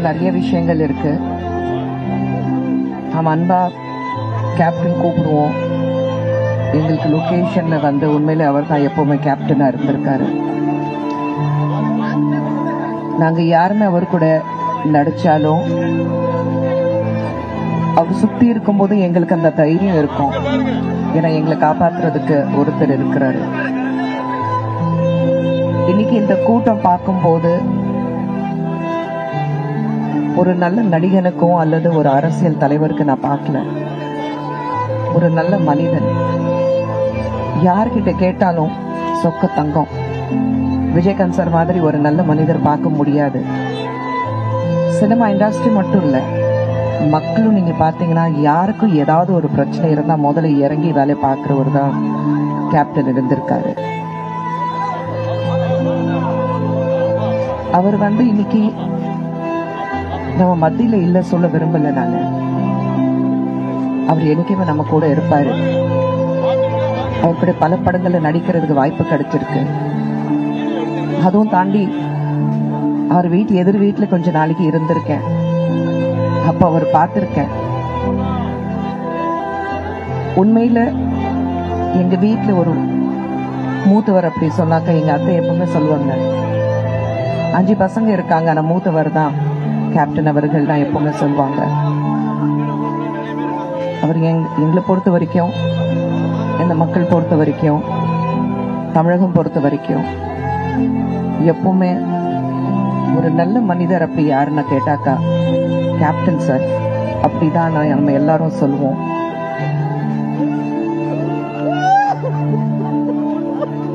நிறைய விஷயங்கள் இருக்கு. நம்ம அன்பா கேப்டன் கூப்பிடுவோம். எங்களுக்கு லொகேஷன்ல வந்து உண்மையில அவர் தான் எப்பவுமே கேப்டனா இருந்திருக்காரு. நாங்க யாருமே அவர் கூட நடிச்சாலும் அவர் சுத்தி இருக்கும்போது எங்களுக்கு அந்த தைரியம் இருக்கும். ஏன்னா எங்களை காப்பாற்றுறதுக்கு ஒருத்தர் இருக்கிறாரு. இன்னைக்கு இந்த கூட்டம் பார்க்கும்போது ஒரு நல்ல நடிகனுக்கும் அல்லது ஒரு அரசியல் தலைவருக்கு நான் பார்க்கல. ஒரு நல்ல மனிதன். யார்கிட்ட கேட்டாலும் சொக்க தங்கம். விஜயகாந்த் சார் மாதிரி ஒரு நல்ல மனிதர் பார்க்க முடியாது. சினிமா இண்டஸ்ட்ரி மட்டும் இல்ல, மக்களும் நீங்க பாத்தீங்கன்னா யாருக்கும் ஏதாவது ஒரு பிரச்சனை இருந்தா முதல்ல இறங்கி வேலை பார்க்கிறவர் தான் கேப்டன் இருந்திருக்காரு. அவர் வந்து இன்னைக்கு நம்ம மத்தியில இல்ல சொல்ல விரும்பல. நானு அவர் என்னைக்குமே நம்ம கூட இருப்பாரு. அவர் கூட பல படங்கள்ல நடிக்கிறதுக்கு வாய்ப்பு கிடைச்சிருக்கு. அதுவும் தாண்டி அவர் எதிர் வீட்டுல கொஞ்ச நாளைக்கு இருந்திருக்கேன். அப்ப அவர் பார்த்திருக்கேன். உண்மையில எங்க வீட்டுல ஒரு மூத்தவர் அப்படி சொன்னாக்க எங்க அத்தை எப்பவுமே சொல்லுவாங்க, 5 பசங்க இருக்காங்க, ஆனா மூத்தவர் தான் கேப்டன் அவர்கள் தான் எப்பவுமே சொல்லுவாங்க. அவர் எங்களை பொறுத்த வரைக்கும், இந்த மக்கள் பொறுத்த வரைக்கும், தமிழகம் பொறுத்த வரைக்கும் எப்பவுமே ஒரு நல்ல மனிதர். அப்படி யாருன்னு கேட்டாக்கா கேப்டன் சார். அப்படிதான் நம்ம எல்லாரும் சொல்லுவோம்.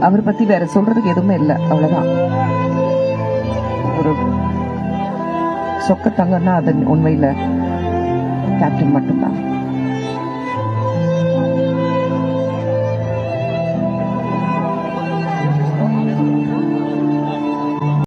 அவர் பத்தி வேற சொல்றதுக்கு எதுவுமே இல்லை. அவ்வளவுதான். ஒரு சொக்க தங்கன்னா அது உண்மையில கேப்டன் மட்டும்தான்.